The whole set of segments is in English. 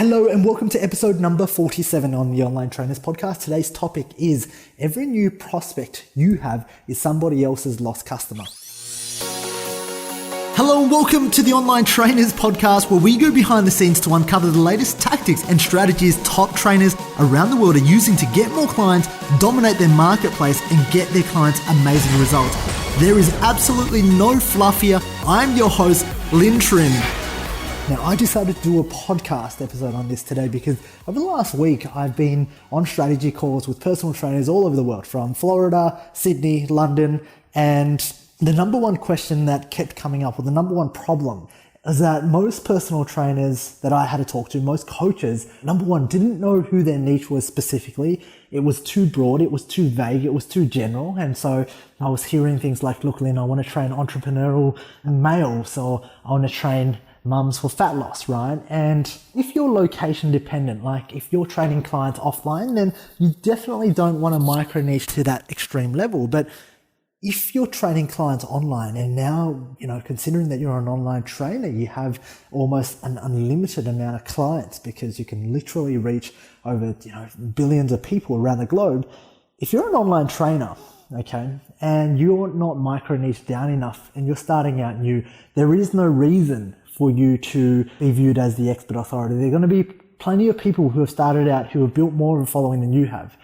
Hello and welcome to episode number 47 on the Online Trainers Podcast. Today's topic is every new prospect you have is somebody else's lost customer. Hello and welcome to the Online Trainers Podcast, where we go behind the scenes to uncover the latest tactics and strategies top trainers around the world are using to get more clients, dominate their marketplace, and get their clients amazing results. There is absolutely no fluff here. I'm your host, Lynn Trim. Now, I decided to do a podcast episode on this today because over the last week, I've been on strategy calls with personal trainers all over the world, from Florida, Sydney, London, and the number one question that kept coming up, or the number one problem, is that most personal trainers that I had to talk to, most coaches, number one, didn't know who their niche was specifically. It was too broad, it was too vague, it was too general. And so I was hearing things like, look, Lynn, I want to train entrepreneurial males, or I want to train mums for fat loss, right? And if you're location dependent, like if you're training clients offline, then you definitely don't want to micro niche to that extreme level. But if you're training clients online, and now, considering that you're an online trainer, you have almost an unlimited amount of clients because you can literally reach over, billions of people around the globe. If you're an online trainer, okay, and you're not micro niche down enough and you're starting out new, there is no reason for you to be viewed as the expert authority. There are going to be plenty of people who have started out who have built more of a following than you have.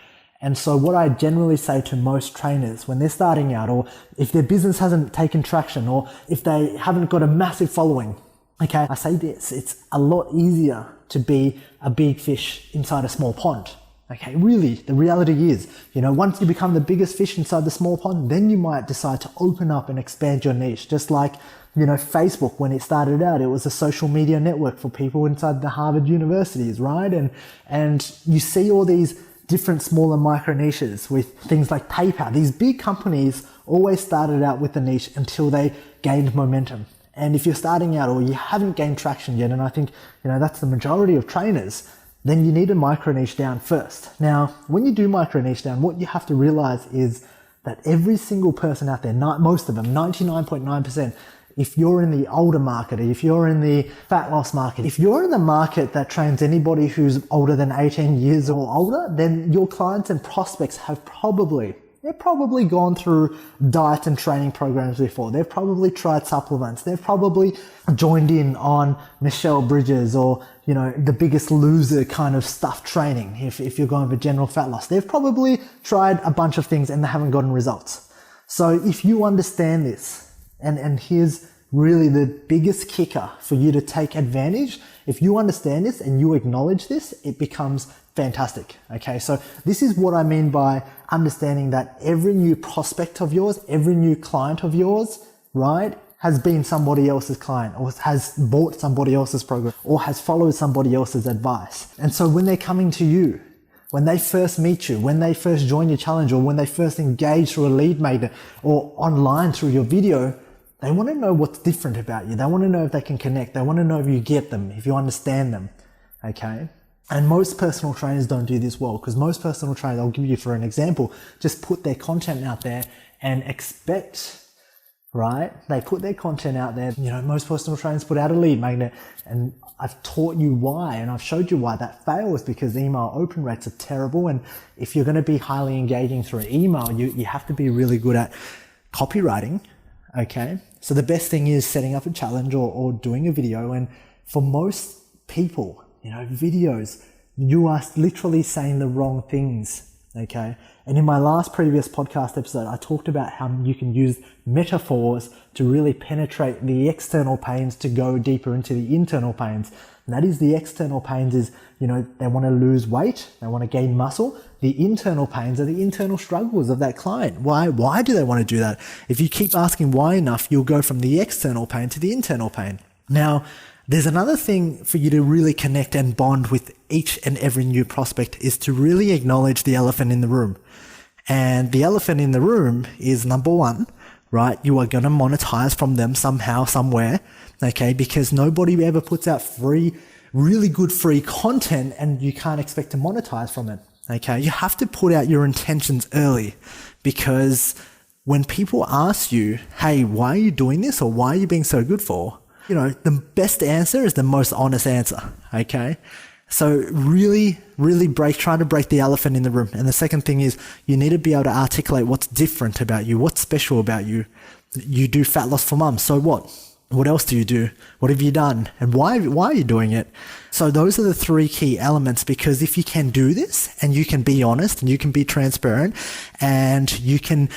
And so what I generally say to most trainers when they're starting out, or if their business hasn't taken traction, or if they haven't got a massive following, okay, I say this: it's a lot easier to be a big fish inside a small pond. Okay, really, the reality is, once you become the biggest fish inside the small pond, then you might decide to open up and expand your niche. Just like, Facebook, when it started out, it was a social media network for people inside the Harvard universities, right? And you see all these different smaller micro niches with things like PayPal. These big companies always started out with a niche until they gained momentum. And if you're starting out or you haven't gained traction yet, and I think, that's the majority of trainers, then you need to micro niche down first. Now, when you do micro niche down, what you have to realize is that every single person out there, most of them, 99.9%, if you're in the older market, if you're in the fat loss market, if you're in the market that trains anybody who's older than 18 years or older, then your clients and prospects have probably gone through diet and training programs before. They've probably tried supplements. They've probably joined in on Michelle Bridges or, the Biggest Loser kind of stuff training. If you're going for general fat loss, they've probably tried a bunch of things and they haven't gotten results. So if you understand this, and here's really the biggest kicker for you to take advantage, if you understand this and you acknowledge this, it becomes fantastic. Okay, so this is what I mean by understanding that every new prospect of yours, every new client of yours, right, has been somebody else's client, or has bought somebody else's program, or has followed somebody else's advice. And so when they're coming to you, when they first meet you, when they first join your challenge, or when they first engage through a lead magnet or online through your video, they want to know what's different about you. They want to know if they can connect. They want to know if you get them, if you understand them. Okay. And most personal trainers don't do this well, because most personal trainers, I'll give you for an example, just put their content out there and expect, right? They put their content out there. Most personal trainers put out a lead magnet, and I've taught you why, and I've showed you why that fails, because email open rates are terrible. And if you're going to be highly engaging through email, you have to be really good at copywriting. Okay. So the best thing is setting up a challenge or doing a video. And for most people, videos, you are literally saying the wrong things. Okay. And in my last previous podcast episode, I talked about how you can use metaphors to really penetrate the external pains to go deeper into the internal pains. And that is, the external pains is, they want to lose weight, they want to gain muscle. The internal pains are the internal struggles of that client. Why do they want to do that? If you keep asking why enough, you'll go from the external pain to the internal pain. Now, there's another thing for you to really connect and bond with each and every new prospect, is to really acknowledge the elephant in the room. And the elephant in the room is, number one, right? You are going to monetize from them somehow, somewhere. Okay. Because nobody ever puts out really good free content and you can't expect to monetize from it. Okay. You have to put out your intentions early, because when people ask you, hey, why are you doing this? Or why are you being so good for? The best answer is the most honest answer. Okay. So really, trying to break the elephant in the room. And the second thing is you need to be able to articulate what's different about you, what's special about you. You do fat loss for mum. So what? What else do you do? What have you done? And why are you doing it? So those are the three key elements, because if you can do this and you can be honest and you can be transparent and you can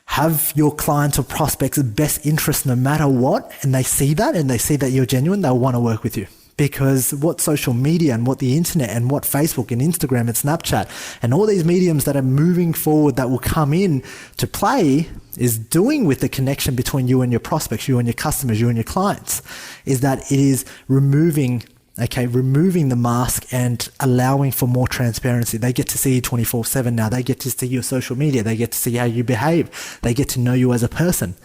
have your clients or prospects' best interest no matter what, and they see that and they see that you're genuine, they'll want to work with you. Because what social media and what the internet and what Facebook and Instagram and Snapchat and all these mediums that are moving forward that will come in to play is doing with the connection between you and your prospects, you and your customers, you and your clients, is that it is removing the mask and allowing for more transparency. They get to see you 24/7 now. They get to see your social media. They get to see how you behave. They get to know you as a person.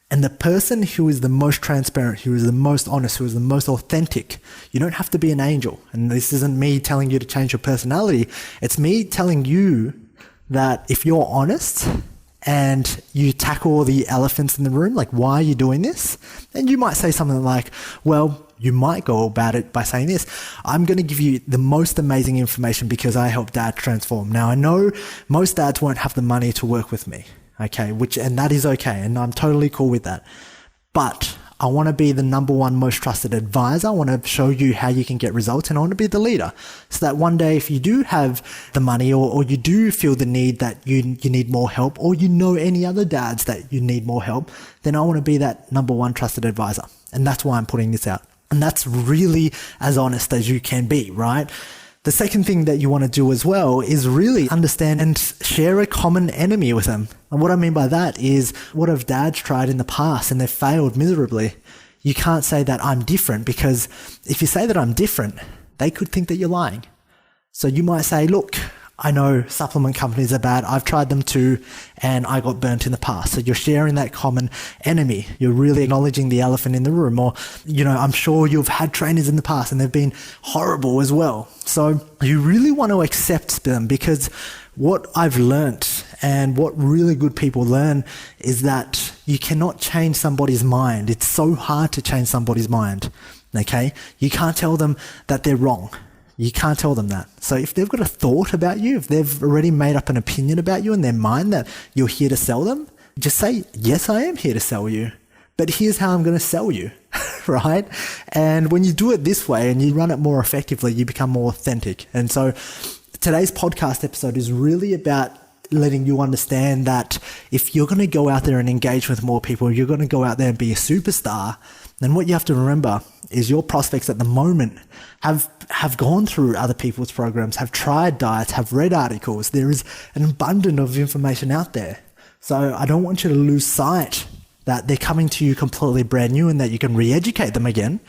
And the person who is the most transparent, who is the most honest, who is the most authentic, you don't have to be an angel. And this isn't me telling you to change your personality. It's me telling you that if you're honest and you tackle the elephants in the room, like, why are you doing this? And you might say something like, well, you might go about it by saying this: I'm going to give you the most amazing information because I help dad transform. Now, I know most dads won't have the money to work with me. Okay, and that is okay, and I'm totally cool with that. But I want to be the number one most trusted advisor. I want to show you how you can get results, and I want to be the leader. So that one day, if you do have the money or you do feel the need that you need more help, or you know any other dads that you need more help, then I want to be that number one trusted advisor. And that's why I'm putting this out. And that's really as honest as you can be, right? The second thing that you want to do as well is really understand and share a common enemy with them. And what I mean by that is, what have dads tried in the past and they've failed miserably? You can't say that I'm different, because if you say that I'm different, they could think that you're lying. So you might say, look, I know supplement companies are bad. I've tried them too, and I got burnt in the past. So you're sharing that common enemy. You're really acknowledging the elephant in the room. Or, I'm sure you've had trainers in the past and they've been horrible as well. So you really want to accept them, because what I've learnt and what really good people learn is that you cannot change somebody's mind. It's so hard to change somebody's mind. Okay? You can't tell them that they're wrong. You can't tell them that. So if they've got a thought about you, if they've already made up an opinion about you in their mind that you're here to sell them, just say, yes, I am here to sell you, but here's how I'm going to sell you, right? And when you do it this way and you run it more effectively, you become more authentic. And so today's podcast episode is really about letting you understand that if you're going to go out there and engage with more people, you're going to go out there and be a superstar, then what you have to remember is your prospects at the moment have gone through other people's programs, have tried diets, have read articles. There is an abundance of information out there. So I don't want you to lose sight that they're coming to you completely brand new and that you can re-educate them again.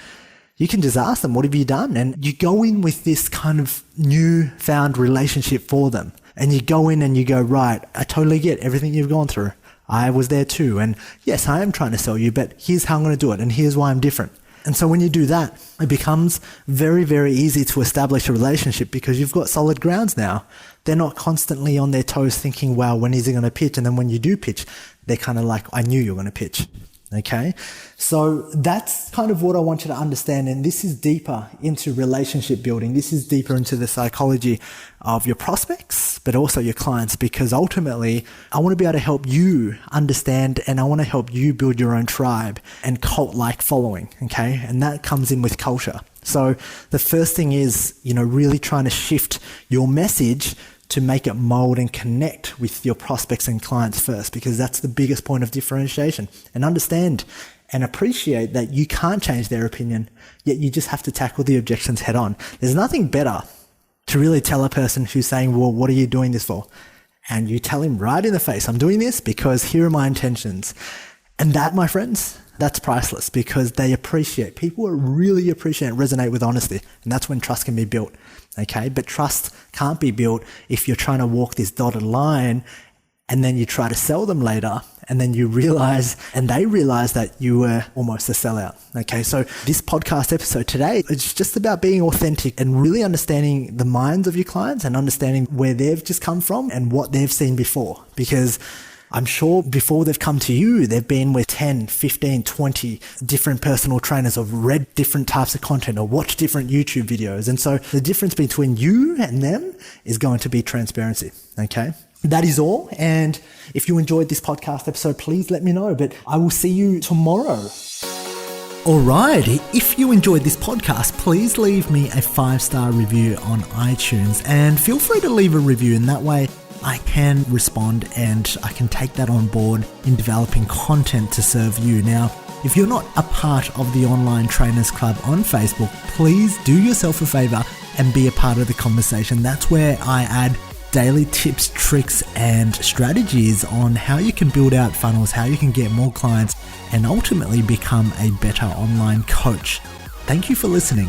You can just ask them, what have you done? And you go in with this kind of newfound relationship for them. And you go in and you go, right, I totally get everything you've gone through. I was there too. And yes, I am trying to sell you, but here's how I'm going to do it. And here's why I'm different. And so when you do that, it becomes very, very easy to establish a relationship, because you've got solid grounds now. They're not constantly on their toes thinking, wow, when is he going to pitch? And then when you do pitch, they're kind of like, I knew you were going to pitch. Okay. So that's kind of what I want you to understand. And this is deeper into relationship building. This is deeper into the psychology of your prospects, but also your clients, because ultimately I want to be able to help you understand, and I want to help you build your own tribe and cult-like following. Okay. And that comes in with culture. So the first thing is, really trying to shift your message to make it mold and connect with your prospects and clients first, because that's the biggest point of differentiation. And understand and appreciate that you can't change their opinion, yet you just have to tackle the objections head on. There's nothing better to really tell a person who's saying, well, what are you doing this for? And you tell him right in the face, I'm doing this because here are my intentions. And that, my friends, that's priceless, because they appreciate, people really appreciate and resonate with honesty. And that's when trust can be built. Okay. But trust can't be built if you're trying to walk this dotted line and then you try to sell them later, and then you realize, and they realize that you were almost a sellout. Okay. So this podcast episode today, it's just about being authentic and really understanding the minds of your clients and understanding where they've just come from and what they've seen before. Because I'm sure before they've come to you, they've been with 10, 15, 20 different personal trainers, or read different types of content, or watched different YouTube videos. And so the difference between you and them is going to be transparency. Okay. That is all. And if you enjoyed this podcast episode, please let me know. But I will see you tomorrow. Alright, if you enjoyed this podcast, please leave me a 5-star review on iTunes, and feel free to leave a review, and that way I can respond and I can take that on board in developing content to serve you. Now, if you're not a part of the Online Trainers Club on Facebook, please do yourself a favor and be a part of the conversation. That's where I add daily tips, tricks, and strategies on how you can build out funnels, how you can get more clients, and ultimately become a better online coach. Thank you for listening.